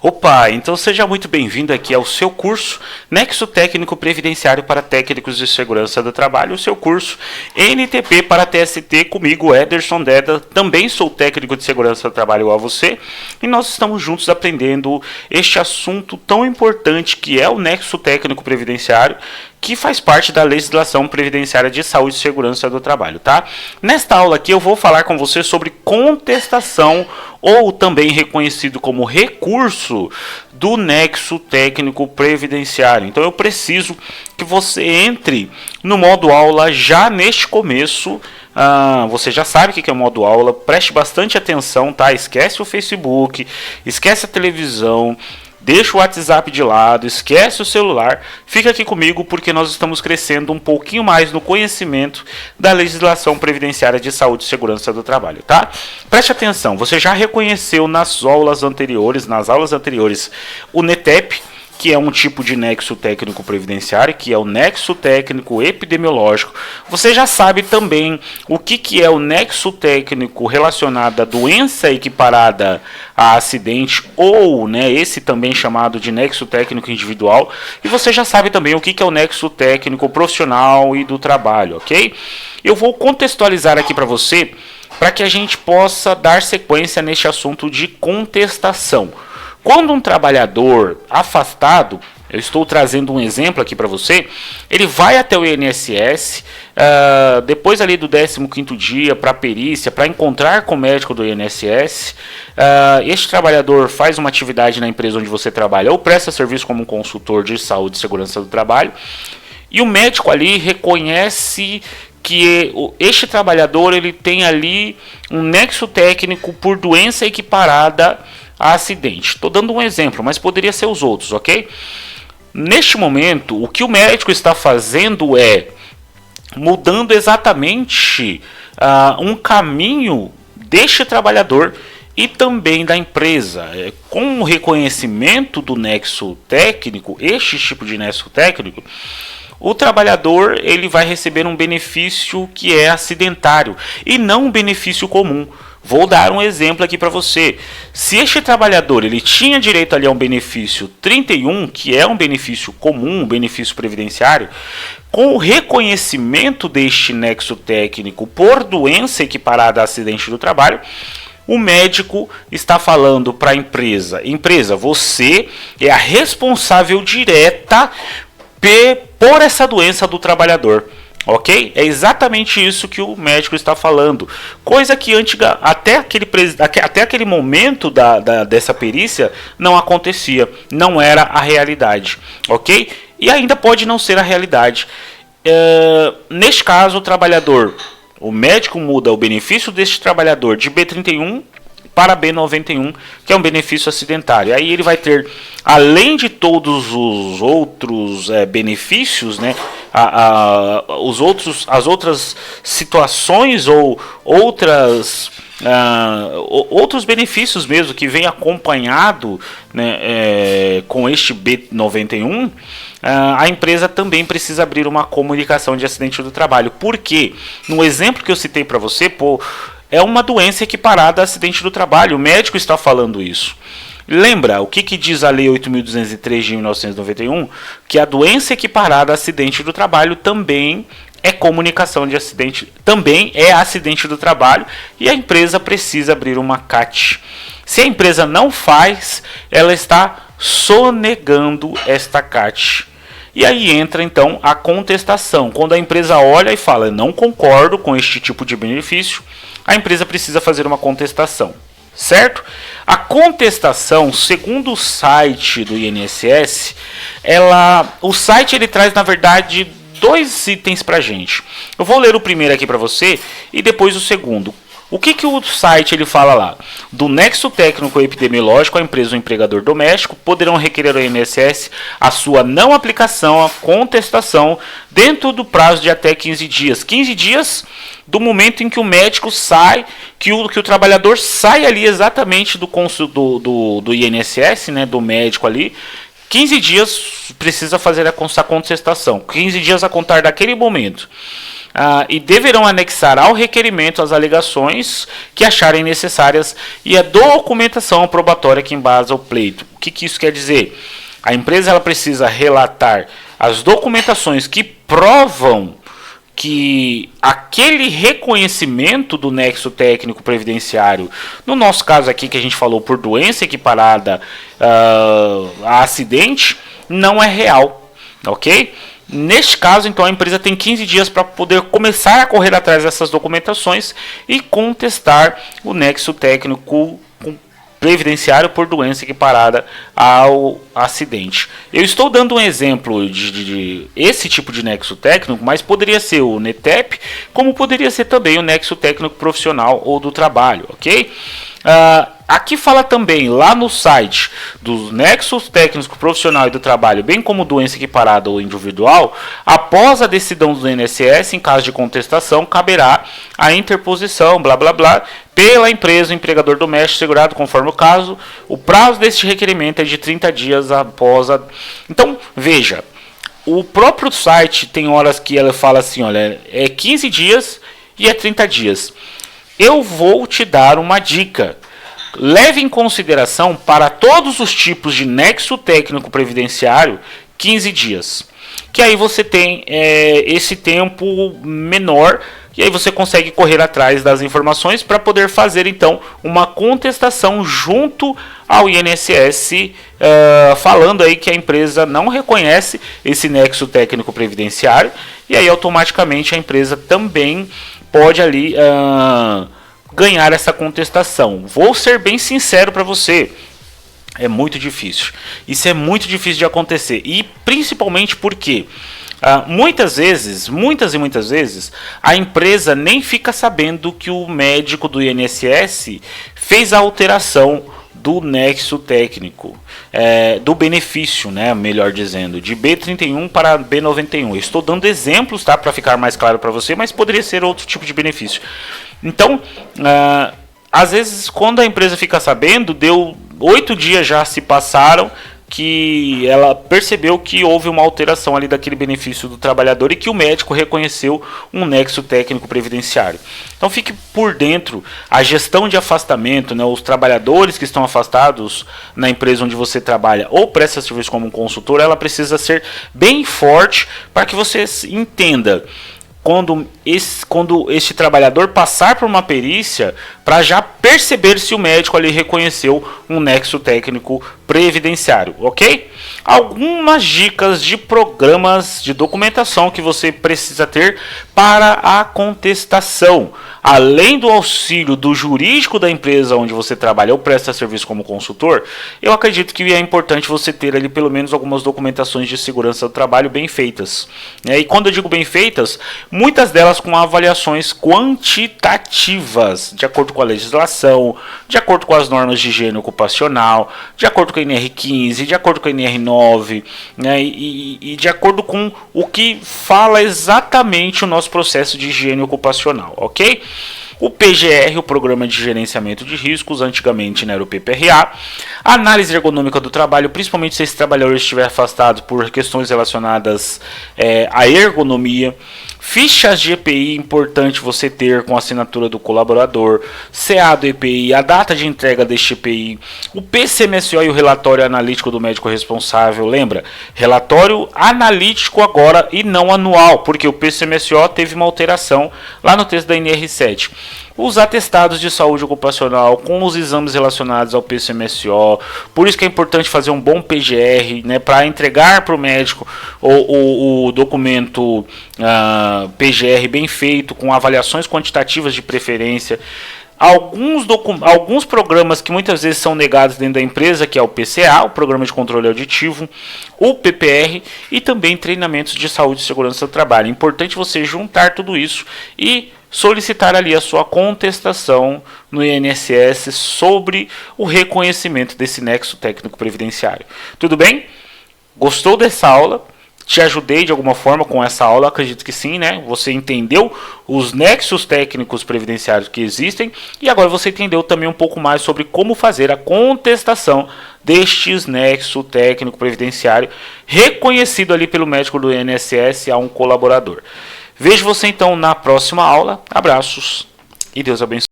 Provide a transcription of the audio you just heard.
Opa, então seja muito bem-vindo aqui ao seu curso Nexo Técnico Previdenciário para Técnicos de Segurança do Trabalho, o seu curso NTP para TST, comigo, Ederson Deda, também sou técnico de segurança do trabalho igual a você, e nós estamos juntos aprendendo este assunto tão importante que é o Nexo Técnico Previdenciário, que faz parte da legislação previdenciária de saúde e segurança do trabalho, tá? Nesta aula aqui eu vou falar com você sobre contestação, ou também reconhecido como recurso do Nexo Técnico Previdenciário. Então eu preciso que você entre no modo aula já neste começo. Você já sabe o que é o modo aula, preste bastante atenção, tá? Esquece o Facebook, esquece a televisão, deixa o WhatsApp de lado, esquece o celular, fica aqui comigo porque nós estamos crescendo um pouquinho mais no conhecimento da legislação previdenciária de saúde e segurança do trabalho, tá? Preste atenção, você já reconheceu nas aulas anteriores, o NETEP, que é um tipo de nexo técnico previdenciário, que é o nexo técnico epidemiológico. Você já sabe também o que é o nexo técnico relacionado à doença equiparada a acidente, ou esse também chamado de nexo técnico individual. E você já sabe também o que é o nexo técnico profissional e do trabalho, ok? Eu vou contextualizar aqui para você, para que a gente possa dar sequência neste assunto de contestação. Quando um trabalhador afastado, eu estou trazendo um exemplo aqui para você, ele vai até o INSS, depois ali do 15º dia, para a perícia, para encontrar com o médico do INSS, este trabalhador faz uma atividade na empresa onde você trabalha, ou presta serviço como um consultor de saúde e segurança do trabalho, e o médico ali reconhece que este trabalhador ele tem ali um nexo técnico por doença equiparada a acidente. Estou dando um exemplo, mas poderia ser os outros, ok? Neste momento, o que o médico está fazendo é mudando exatamente um caminho deste trabalhador e também da empresa. Com o reconhecimento do nexo técnico, este tipo de nexo técnico, o trabalhador ele vai receber um benefício que é acidentário e não um benefício comum. Vou dar um exemplo aqui para você. Se este trabalhador ele tinha direito ali a um benefício 31, que é um benefício comum, um benefício previdenciário, com o reconhecimento deste nexo técnico por doença equiparada a acidente do trabalho, o médico está falando para a empresa: você é a responsável direta por essa doença do trabalhador. Ok? É exatamente isso que o médico está falando. Coisa que até aquele momento dessa perícia não acontecia. Não era a realidade. Ok? E ainda pode não ser a realidade. Neste caso, o médico muda o benefício deste trabalhador de B31 para B91, que é um benefício acidentário. Aí ele vai ter, além de todos os outros benefícios, as outras situações ou outros benefícios mesmo que vem acompanhado com este B91, a empresa também precisa abrir uma comunicação de acidente do trabalho. Porque, no exemplo que eu citei para você, é uma doença equiparada a acidente do trabalho. O médico está falando isso. Lembra o que diz a Lei 8.203 de 1991? Que a doença equiparada a acidente do trabalho também é comunicação de acidente, também é acidente do trabalho, e a empresa precisa abrir uma CAT. Se a empresa não faz, ela está sonegando esta CAT. E aí entra então a contestação. Quando a empresa olha e fala: não concordo com este tipo de benefício, a empresa precisa fazer uma contestação, certo? A contestação, segundo o site do INSS, o site ele traz, na verdade, dois itens para a gente. Eu vou ler o primeiro aqui para você e depois o segundo. O que o site ele fala lá? Do nexo técnico epidemiológico, a empresa ou o empregador doméstico poderão requerer ao INSS a sua não aplicação, a contestação, dentro do prazo de até 15 dias. 15 dias do momento em que o médico sai, que o trabalhador sai ali exatamente do INSS, do médico ali. 15 dias precisa fazer a contestação. 15 dias a contar daquele momento. e deverão anexar ao requerimento as alegações que acharem necessárias e a documentação probatória que embasa o pleito. O que isso quer dizer? A empresa ela precisa relatar as documentações que provam que aquele reconhecimento do nexo técnico previdenciário, no nosso caso aqui que a gente falou por doença equiparada a acidente, não é real, ok? Neste caso, então, a empresa tem 15 dias para poder começar a correr atrás dessas documentações e contestar o nexo técnico previdenciário por doença equiparada ao acidente. Eu estou dando um exemplo de esse tipo de nexo técnico, mas poderia ser o NETEP, como poderia ser também o nexo técnico profissional ou do trabalho, ok? Aqui fala também, lá no site dos nexos técnicos profissional e do trabalho, bem como doença equiparada ou individual, após a decisão do INSS, em caso de contestação, caberá a interposição, blá blá blá, pela empresa, o empregador doméstico segurado, conforme o caso. O prazo deste requerimento é de 30 dias após a... Então, veja, o próprio site tem horas que ela fala assim, olha, é 15 dias e é 30 dias. Eu vou te dar uma dica. Leve em consideração para todos os tipos de nexo técnico previdenciário 15 dias. Que aí você tem esse tempo menor e aí você consegue correr atrás das informações para poder fazer então uma contestação junto ao INSS, falando aí que a empresa não reconhece esse nexo técnico previdenciário e aí automaticamente a empresa também pode ali ganhar essa contestação. Vou ser bem sincero para você, é muito difícil. Isso é muito difícil de acontecer e principalmente porque muitas vezes, a empresa nem fica sabendo que o médico do INSS fez a alteração do nexo técnico, do benefício, né, melhor dizendo, de B31 para B91. Eu estou dando exemplos, tá, para ficar mais claro para você, mas poderia ser outro tipo de benefício. Então, às vezes, quando a empresa fica sabendo, deu 8 dias já se passaram, que ela percebeu que houve uma alteração ali daquele benefício do trabalhador e que o médico reconheceu um nexo técnico previdenciário. Então fique por dentro a gestão de afastamento, né, os trabalhadores que estão afastados na empresa onde você trabalha ou presta serviço como um consultor, ela precisa ser bem forte para que você entenda quando este trabalhador passar por uma perícia, para já perceber se o médico ali reconheceu um nexo técnico previdenciário, ok? Algumas dicas de programas de documentação que você precisa ter para a contestação. Além do auxílio do jurídico da empresa onde você trabalha ou presta serviço como consultor, eu acredito que é importante você ter ali pelo menos algumas documentações de segurança do trabalho bem feitas. E quando eu digo bem feitas, muitas delas com avaliações quantitativas, de acordo com a legislação, de acordo com as normas de higiene ocupacional, de acordo com a NR15, de acordo com a NR9, né, e de acordo com o que fala exatamente o nosso processo de higiene ocupacional, ok? O PGR, o Programa de Gerenciamento de Riscos, antigamente era o PPRA, a análise ergonômica do trabalho, principalmente se esse trabalhador estiver afastado por questões relacionadas à ergonomia, fichas de EPI, importante você ter com a assinatura do colaborador, CA do EPI, a data de entrega deste EPI, o PCMSO e o relatório analítico do médico responsável. Lembra? Relatório analítico agora e não anual, porque o PCMSO teve uma alteração lá no texto da NR7. Os atestados de saúde ocupacional com os exames relacionados ao PCMSO, por isso que é importante fazer um bom PGR, né, para entregar para o médico o documento PGR bem feito, com avaliações quantitativas de preferência. Alguns programas que muitas vezes são negados dentro da empresa, que é o PCA, o Programa de Controle Auditivo, o PPR e também treinamentos de saúde e segurança do trabalho. É importante você juntar tudo isso e solicitar ali a sua contestação no INSS sobre o reconhecimento desse nexo técnico previdenciário. Tudo bem? Gostou dessa aula? Te ajudei de alguma forma com essa aula? Acredito que sim, né? Você entendeu os nexos técnicos previdenciários que existem e agora você entendeu também um pouco mais sobre como fazer a contestação destes nexo técnico previdenciário reconhecido ali pelo médico do INSS a um colaborador. Vejo você então na próxima aula. Abraços e Deus abençoe.